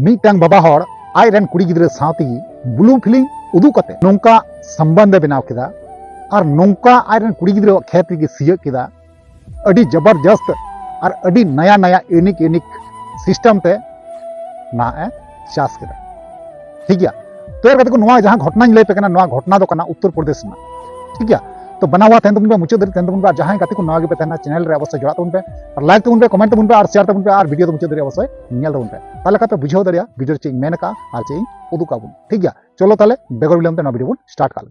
Meeting बाबा हर iron कुड़ी गिद्रे साथी blue filling उदू कते नोंका संबंध बनाव केदा और नोंका आयरन कुड़ी गिद्रे खेत गे सिय केदा अडी जबरदस्त और अडी नया नया यूनिक सिस्टम ते ना चास केदा ठीक गया। तो यार को नवा जहां घटना लय पे नवा घटना दो कना उत्तर प्रदेश में ठीक गया। तो बनावा तहन तबन पे मुचाद धरि तहन तबन पे जहां गाते को नवा गे पे तहना चैनल रे अवश्य जोड़ा तबन पे और लाइक तबन पे कमेंट तबन पे और शेयर तबन पे और वीडियो तो मुचाद धरि अवश्य नेल तबन पे ताले का पे बुझाव दरिया वीडियो चे मेन का और चे उदुका बुन ठीक गया। चलो ताले बेगर विलंब ते नवा वीडियो बुन स्टार्ट कर।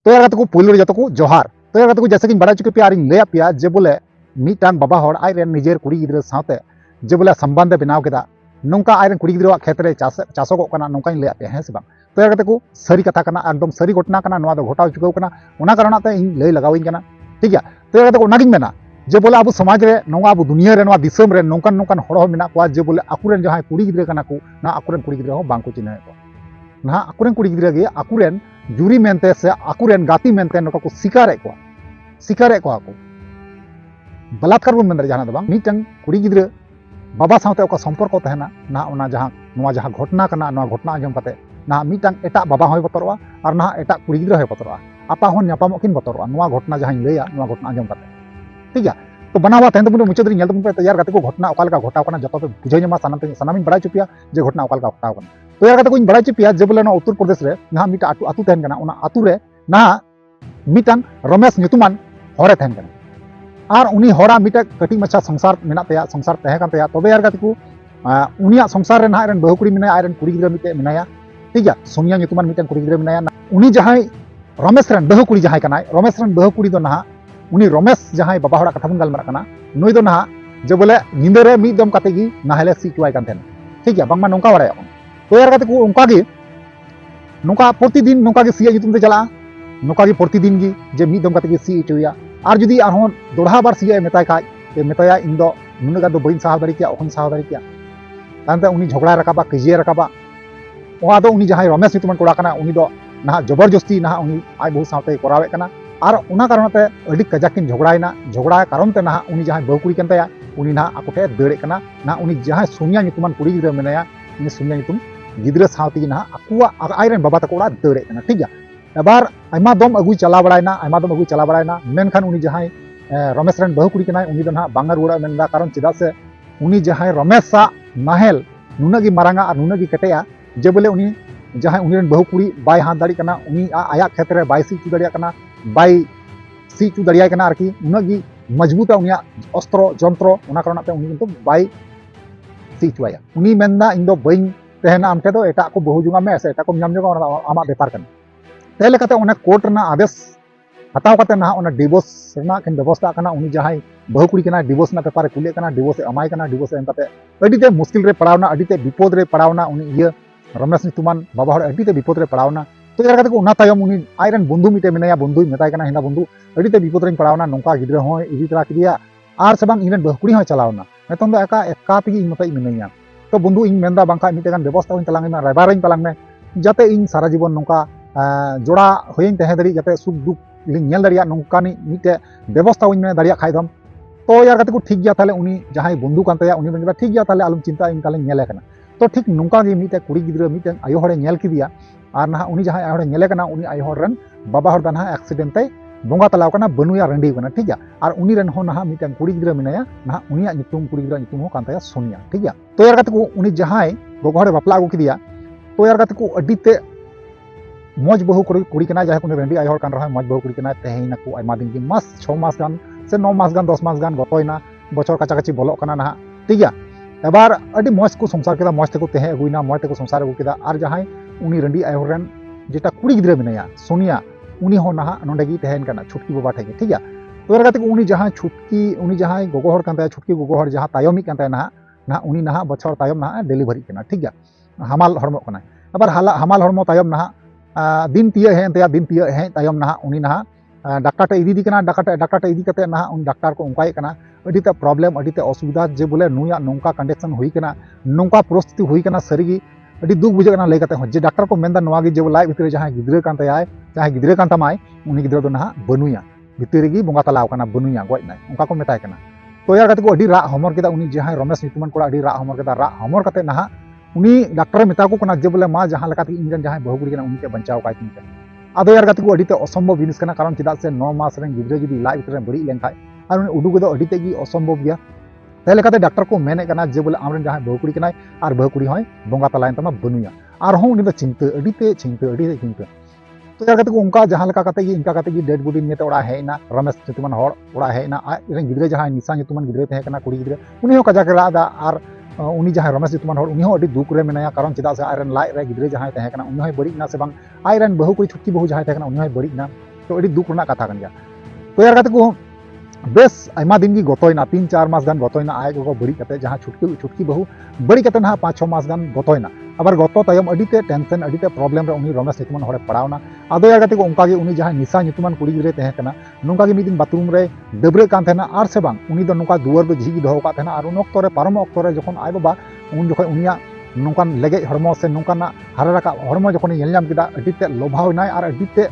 तो यार को पुलिस जतो को जोहार। तो यार को जैसे कि बड़ा चुके पे आरिन ले पिया जे बोले मीटान बाबा हर आयरन निजेर कुड़ी गिद्रा साथे जे बोले संबंध बनाव केदा नोंका आयरन कुड़ी गिद्रा खेत रे चासोगो कना नोंका ले पे हैं से बांग। तो यार को सरी कथा कना एकदम सरी घटना कना नवा दो घटाव चुके कना ओना कारण ते इन लय लगाविन कना ठीक है। तो यार को नागिन मेना जे बोले अब समाज रे नोंगा अब दुनिया रे नवा दिसम रे नोंकन नोंकन हड़ हो मेना को जे बोले आकुरेन जहां कुड़ी गिद्रा कना को ना आकुरेन कुड़ी गिद्रा हो बांग को चिन्ह को ना आकुरेन कुड़ी गिद्रा गे आकुरेन जुरी मेनते से आकुरेन गाती मेनते नोका को सिकारे को बलात्कार बन मेन जहां दो बांग मीटंग कुड़ी गिद्रा बाबा साथे ओका संपर्क तहना ना ओना जहां घटना कना नवा घटना आंजम कते ना मीटंग एटा बाबा होय बतरवा और ना एटा कुड़ी गिद्रा होय बतरवा आपा होन न्यापामो किन बतरवा नवा घटना जहां लैया नवा घटना आंजम कते ठीक है। तो बनावा तहन तबन मुचाद रे नेल तबन पे तैयार कते को घटना ओका लका घटाव कना जतो पे बुझाय नमा सानामिन बड़ा चुपिया जे घटना ओका लका घटाव कना। तो यार कते को बड़ा चुपिया जे बोले ना उत्तर प्रदेश रे ना मीटा आतु तहन कना ओना आतु रे ना मीटंग रमेश nyutuman हरे तहन कना और उनी हरा मीटा कटी मच्छा संसार मेना तया संसार तहे कान तया। तबे यार को उनिया संसार रे ना आयरन बहु कुड़ी मेना आयरन कुड़ी गिद्रा मिटे मेनाया ठीक है। सोनिया nyutuman मीटन कुड़ी गिद्रा मेनाया उनी जहां रमेश रन बहु कुड़ी जहां कनाय रमेश रन बहु कुड़ी दो ना उनी रमेश जहां बाबा हड़ा कथा बन गलमारा कना नुई दो ना जे बोले निंदे रे मिद दम काते गी नाहले सी चुवाय कान थेन ठीक है बांगमा नोंका बाराया। तो यार को उनका गे नोंका प्रतिदिन नोंका गे सिया nyutum ते चला नोंका गे प्रतिदिन गी जे मिद दम काते गे सी चुया और जुदी आरहोन दोढ़ा बार सिया मेताय खाय ते मेताया इन दो नुनगा दो बइन साहा दाड़ी किया ओखन साहा दाड़ी किया तानते उनी झगड़ा रकाबा कजिया रकाबा ओआ दो उनी जहां रमेश nyutuman कोड़ा कना उनी दो ना जबरदस्ती ना उनी आय बहु साथे करावे कना और उना कारण ते अडी कजाकिन झगड़ा कारण ते ना उनी जहां बहु कुड़ी कनताया उनी ना आकोटे दड़े कना ना उनी जहां सोनिया nyutuman कुड़ी गिद्रा मेनाया उनी सोनिया nyutum गिद्रा साथी ना आकुआ आयरन बाबा तको दड़े कना ठीक है। एबार आयमा दम अगुई चला बड़ायना मेनखान उनी जहां रमेश रन बहु कुड़ी कनाय उनी दो ना बांगा रुड़ा मेनदा कारण चिदा से उनी जहां रमेशा नाहेल नुनागी मारांगा और नुनागी कटेया जे बोले उनी जहां उनी रन बहु कुड़ी बाय हाथ दाड़ी कना उनी आया क्षेत्र रे बाय सी चु दाड़िया कना बाय सी चु दाड़िया कना आरकी उनागी मजबूता उनिया अस्त्र जंत्र उना कारण ते उनी किंतु बाय सी चुआया उनी मेनदा इन दो बइन तहना आमटे दो एटा को बहु जुंगा में ऐसे एटा को नाम जोगा आमा व्यापार कना तेले कते उना कोर्ट ना आदेश हताव कते ना उना डिवोर्स ना किन व्यवस्था कना उनी जहां बहु कुड़ी कना डिवोर्स ना पेपर कुले कना डिवोर्स अमाय कना डिवोर्स एम कते अडीते मुश्किल रे पड़ावना अडीते विपद रे पड़ावना उनी ये रमेश nyutuman बाबा हर अडीते विपद रे पड़ावना। तो यार कते को उना तायम उनी आयरन बंधु मिटे मेनाया बंधु मेताय कना हिना बंधु अडीते विपद रे पड़ावना नोंका गिद्रा हो इदी तरा किदिया आर सबंग इनन बहु कुड़ी हो चलावना नेतन दो एका तेगी इन मताई मिनैया। तो बंधु इन मेनदा बांखा मिटे गान व्यवस्था इन तलांग में रायबार इन तलांग में जाते इन सारा जीवन नोंका जोड़ा होयन तहे दरी जाते सुख दुख लिंग नेल दरिया नोंकानी मिटे व्यवस्था इन में दरिया खाय दम। तो यार कते को ठीक गया ताले उनी जहां बंधु कान तया उनी मेनदा ठीक गया ताले आलम चिंता इन ताले नेले कना। तो ठीक नोंका गे मिटे कुड़ी गिद्रा मिटे आयो हड़े नेल किदिया और ना उनी जहां आयो हड़े नेले कना उनी आयो हड़ रन बाबा हड़ दाना एक्सीडेंट ते बोंगा तलाव कना बनुया रंडी कना ठीक है। और उनी रन हो ना मिटे कुड़ी गिद्रा मेनाया ना उनिया nyutum कुड़ी गिद्रा nyutum हो कान तया सोनिया ठीक है। तो यार कते को उनी जहां गोगो हड़े बापला आगु किदिया तो यार कते को अडीते मौज बहु कुड़ी कना जहां को रंडी आयो हड़ कान रहा मौज बहु कुड़ी कना तेहेना को आयमा दिन की मास 6 मास गान से 9 मास गान 10 मास गान गतोयना बचर काचा काची बोलो कना ना ठीक है। एबार अडी मौज को संसार केदा मौज तेको तेहे अगुइना मौज तेको संसार अगु केदा और जहां उनी रंडी आयो रन जेटा कुड़ी गिद्रा मेनाया सोनिया उनी हो ना नोंडेगी तेहेन कना छुटकी बाबा ठेगे ठीक है। तो यार कते को उनी जहां छुटकी उनी जहां गोगो हड़ कान छुटकी गोगो हड़ जहां तायमी कान ना उनी ना बछर तायम ना डिलीवरी कना ठीक है हमाल हड़मो कना। एबार हमाल हड़मो तायम ना दिन तिया हे तायम ना उनी ना डाक्टर टे इदी कना डाक्टर टे इदी कते ना उन डाक्टर को उनकाय कना अडीते प्रॉब्लम अडीते असुविधा जे बोले नुया नोंका कंडीशन हुई कना नोंका परिस्थिति हुई कना सरीगी अडी दुख बुझे कना लय कते हो जे डाक्टर को मेनदा नवा गे जे लाइ भितर जहां गिद्रा कान तयाय जहां गिद्रा कान तमाय उनी गिद्रा दो ना बनुया भितर गी बोंगा तलाव कना बनुया गoj नाय उनका को मेताय कना। तो तैयार करते को अड़ी राग हमर केदा उनी जहां रमेश ᱧᱩᱛᱩᱢᱟᱱ कोड़ा अड़ी राग हमर केदा राग हमर कते नहा उनी डॉक्टर मेता को कना जे बोले मा जहां लेकाते इंजन जहां बहु गुड़ी कना उनी के बचाव काई तीन आदो यार गाते को अड़ी ते असंभव जिनिस कना कारण चिदा से 9 मास रेन गिद्रे जुदी लाइफ भितर बड़ी लेन खाय आर उनी उडुग दो अड़ी तेगी असंभव गया ते लेकाते डॉक्टर को मेने कना जे बोले आमरेन जहां बहु गुड़ी कनाय आर बहु गुड़ी होय बोंगा तलायन तमा बनुया आर हो उनी दो चिंता अड़ी ते चिंता तो यार गाते को उनका जहां लेका काते गी इनका काते गी डेड बॉडी नेते ओड़ा हेना रमेश ᱧᱩᱛᱩᱢᱟᱱ हर ओड़ा हेना रेन गिद्रे जहां निशा ᱧᱩᱛᱩᱢᱟᱱ गिद्रे तहे कना कुड़ी गिद्रे उनी हो कजा के रादा आर उनी जहां रमेश ᱧᱩᱛᱩᱢᱟᱱ हर उनी हो अड़ी दुख रे मेनाया कारण चिदा से आयरन लाइ रे गिद्रे जहां तहे कना उनी हो बड़ी ना से बांग आयरन बहु कोई छुटकी बहु जहां तहे कना उनी हो बड़ी ना तो अड़ी दुख रना कथा कन गया तो यार गाते को बेस आयमा दिन की गतोयना 3-4 मास गान गतोयना आय को बड़ी कते जहां छुटकी बहु बड़ी कते ना 5-6 मास गान गतोयना आबार गतो तायम अडिते टेंशन अडिते प्रॉब्लम रे उनी रमेश ᱧᱩᱛᱩᱢᱟᱱ हरे पड़ावना आदो यार गाते को उनका गे उनी जहां निशा ᱧᱩᱛᱩᱢᱟᱱ कुड़ी गिद्रे तहे कना नुका गे मिदिन बाथरूम रे डबरे कान थेना आर से बांग उनी दो नुका दुआर दो झिगी दोहो का थेना आर उन ऑक्टो रे पारम ऑक्टो रे जखन आय बाबा उन जखन उनिया नुकान लेगे हरमो से नुकाना हारा रका हरमो जखन येल नाम किदा अडिते लोभावनाय आर अडिते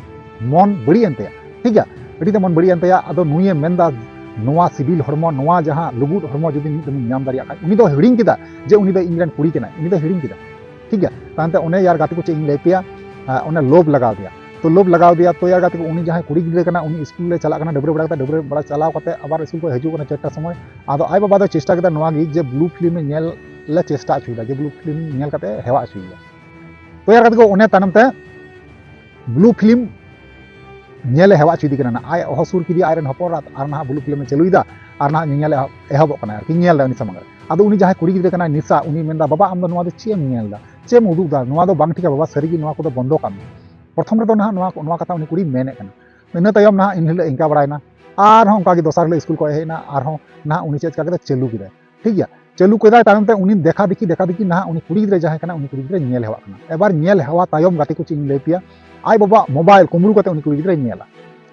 मन बड़ी एनते ठीक है अडिते मन बड़ी एनते आदो नुये मेंदा नोवा सिविल हरमो नोवा जहां लुगुड हरमो जुदी मिद नाम दारिया का उनी दो हिडिंग किदा जे उनी दो इंग्लैंड कुड़ी केना उनी दो हिडिंग किदा ठीक है तांते उन्हें यार गाते को चे इन लेपिया उन्हें लोभ लगाव दिया तो यार गाते को उनी जहां कुड़ी गिद्रे कना उनी स्कूल ले चला कना डबरे बड़ा चलाव कते आबार स्कूल को हजू कना 4टा समय आदो आय बाबा दो चेष्टा केदा नोवा गी जे ब्लू फिल्म में नेल ले चेष्टा छुइदा जे ब्लू फिल्म नेल कते हेवा छुइदा तो यार गाते को उन्हें तानम ते ब्लू फिल्म नेले हेवा छुइदी कना ना आय हसुर किदी आयरन हपोर आर ना ब्लू फिल्म में चलुइदा आर ना नेले एहबो कना कि नेल दा उनी समंग आदो उनी जहां कुड़ी गिद्रे कना निशा उनी मेंदा बाबा आम दो नोवा दो चेम नेलदा चेम उदुदा नोवा दो बांग ठिका बाबा सरीगी नोवा को दो बंदो काम प्रथम रे दो ना नोवा कथा उनी कुड़ी मेने कना इना तयम ना इन हिल इंका बड़ायना आर हो उनका दोसर हिल स्कूल को हेना आर हो ना उनी चेक का चलू किदा ठीक है चलू केदा तायम ते उनी देखा देखी ना उनी कुड़ी गिद्रे जहां कना उनी कुड़ी गिद्रे नेल हेवा कना एबार नेल हेवा तायम गाते को चिन लेपिया आय बाबा मोबाइल कुमरू कते उनी कुड़ी गिद्रे नेला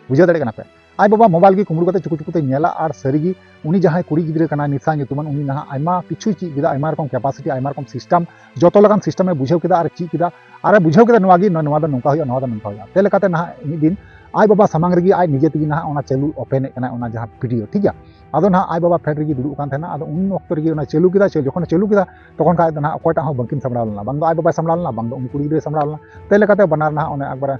बुझा दड़े कना पे आय बाबा मोबाइल की कुमरू कते चुकु ते नेला आर सरीगी उनी जहां कुड़ी गिद्रे कना निशा ᱧᱩᱛᱩᱢᱟᱱ उनी ना आयमा किछु ची किदा आयमा रकम कैपेसिटी आयमा रकम सिस्टम जतो लगान सिस्टम में बुझाव किदा आर ची किदा आर बुझाव किदा नोवा गी नोवा दो नोका होया नोवा दो नोका होया ते लेकाते ना मि दिन आय बाबा सामांग रेगी आय निजे तेगी ना ओना चलू ओपन कना ओना जहां वीडियो ठीक है आदो ना आय बाबा फेड रेगी दुडु कान थेना आदो उन वक्त रेगी ओना चलू किदा जखन चलू किदा तखन का ना अकोटा हो बंकिन सामड़ा लना बांग दो आय बाबा सामड़ा लना बांग दो उनी कुड़ी गिद्रे सामड़ा लना ते लेकाते बनार ना ओने एकबार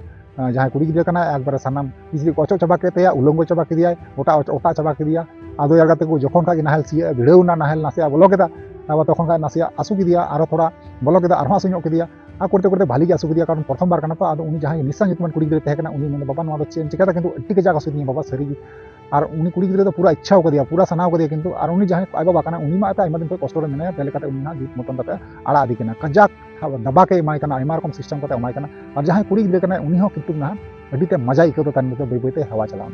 जहां कुड़ी गिद्रे कना एकबार सानाम किसी को चबा केतेया उलंगो चबा किदिया ओटा चबा किदिया आदो यार गाते को जखन का नाहल सिया भिड़ेउना नाहल नासिया बोलो केदा अब तखन का नासिया आसु किदिया आरो थोड़ा बोलो केदा आरो आसु किदिया आ करते करते भाली आसु किदिया कारण प्रथम बार कना तो आदो उनी जहां निशा ᱧᱩᱛᱩᱢᱟᱱ कुड़ी गिद्रे तहे कना उनी मेन बाबा नोवा दो चेन चिकाता किंतु अट्टी के जागा सुनी बाबा सरीगी आर उनी कुड़ी गिद्रे तो पूरा इच्छा हो कदिया पूरा सनाव कदिया किंतु आर उनी जहां आय बाबा कना उनी मा आता आयमा दिन पे कष्ट रे मेना तेले काते उनी ना जीत मतन कते आड़ा आदि कना कजाक दबा के माय कना आयमा रकम सिस्टम कते माय कना और जहां कुड़ी गिद्रे कना उनी हो किंतु ना अडिते मजा इको तो तान बई बईते हवा चलाव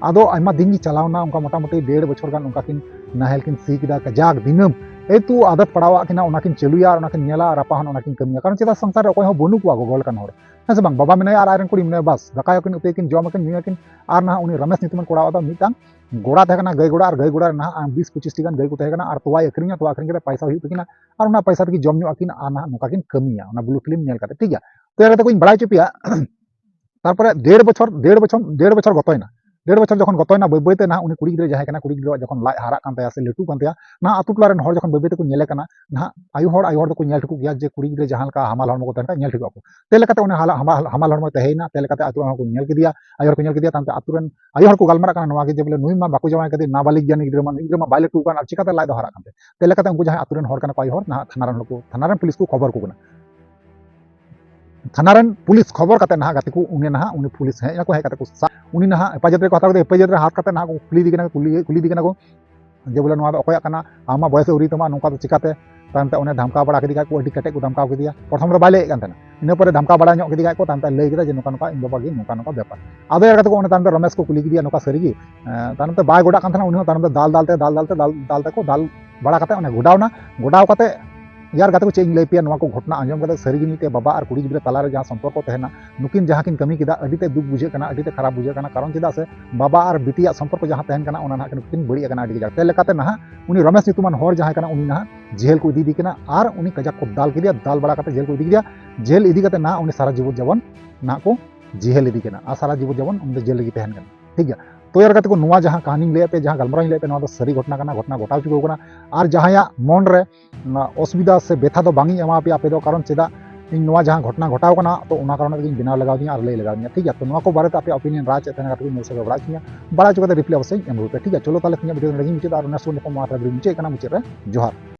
आदो आयमा दिन की चलावना उनका मोटा मोटी 1.5 बछर गान उनका किन नाहल किन सी किदा कजाक दिनम तू आदत पड़ावा किना उनाकिन चलुया उनाकिन नेला रापाहन उनाकिन कमिया कारण चेदा संसार रे कोई बनु कुआ गोगल कान हर है से बांग बाबा मेने आर आयरन कुड़ी मेने बस दकायकिन उतेकिन जमकिन न्यूयाकिन आर ना उनी रमेश ᱧᱩᱛᱩᱢᱟᱱ कोड़ा दा मिटांग गोड़ा तहे कना गई गोड़ा और गई गोड़ा ना 20-25 टी गान गई को तहे कना और तोवा अखरिंगा तो अखरिंग के पैसा हुई तकिना और ना पैसा तकी जम न्यू अकिन आर ना नुकाकिन कमिया उना ब्लू फिल्म नेल काते ठीक है तो यार को बड़ाई चुपिया तारपरे 1.5 बछर गतोयना 1.5 बछर जखन गतोयना बई बईते ना उनी कुड़ी गिद्रे जहां कना कुड़ी गिद्रे जखन लाइ हारा कान तया से लटू कान तया ना आतु टोला रेन हर जखन बई बईते को नेले कना ना आयु हर दो को नेल ठुकु गया जे कुड़ी गिद्रे जहां का हमाल हरमो को तहन नेल ठुकु को तेले काते उनी हमाल हरमो तहेना तेले काते आतु हर को नेल किदिया आयु हर को नेल किदिया तानते आतु रेन आयु हर को गालमारा कना नोवा गे जे बोले नुई मा बाकु जवाय कदि नाबालिग ज्ञानी गिद्रे मा बाय लटू कान आर चिकाते लाइ दो हारा कानते तेले काते उनको जहां आतु रेन हर कना पाई हर ना थाना रेन पुलिस को खबर को कना थाना पुलिस खबर करते ना गाते को उन्हें ना उन्हें पुलिस है को है को उन्हीं ना हेफाजत को हता हेफाजत हाथ करते ना को कुली दी को जे बोले नोवा अकोया कना आमा बयस उरी तमा नोका तो चिकाते तानते उन्हें धमका बड़ा किदिया को अडी कटे को धमका किदिया प्रथम रे बाले कान थाना इन पर धमका बड़ा ᱧᱚᱜ किदिया को तानते लई किदा जे नोका नोका इन बाबा गे नोका नोका व्यापार आदो यार गाते को उन्हें तानते रमेश को कुली किदिया नोका सरीगी तानते बाय गोडा कान थाना उन्हें तानते दाल को दाल बड़ा कते उन्हें गोडाव कते यार गाते को चेंज लई पिया नोवा को घटना आंजम कते सरीगी मीते बाबा और कुड़ी गिद्रे तला रे जहां संपर्क को तहेना नुकिन जहां किन कमी किदा अडीते दुख बुझे कना अडीते खराब बुझे कना कारण चिदा से बाबा और बिटिया संपर्क जहां तहन कना उना ना किन बड़ी कना अडी जाते लेकाते ना उनी रमेश ᱧᱩᱛᱩᱢᱟᱱ हर जहां कना उनी ना जेल को इदी कना और उनी कजाक को दाल किदिया दाल बड़ा कते जेल को इदी किदिया जेल इदी कते ना उनी सारा जीवन जवन ना को जेल इदी कना आ सारा जीवन जवन उन जेल लगी तहन कना ठीक है तैयार करते को नुआ जहाँ कहानी लैया पे जहाँ गलमराव लैया पे नुआ दो सरी घटना कना घटना घटाव चुको कना और जहाँ मन रे असुविधा से बेथा दो बांगी एमा पे आपे दो कारण चेदा इन नुआ जहाँ घटना घटाव कना तो उना कारण तेगिन बनाव लगाव दिया और लई लगाव दिया ठीक है। तो नुआ को बारे आपे ओपिनियन राज चेतन काटे मोर से बड़ा चिया बड़ा चुका रिप्लाई अवश्य एम रुपे ठीक है। चलो ताले वीडियो मुचे और नेक्स्ट वीडियो को मुचे कना मुचे रे जोहार।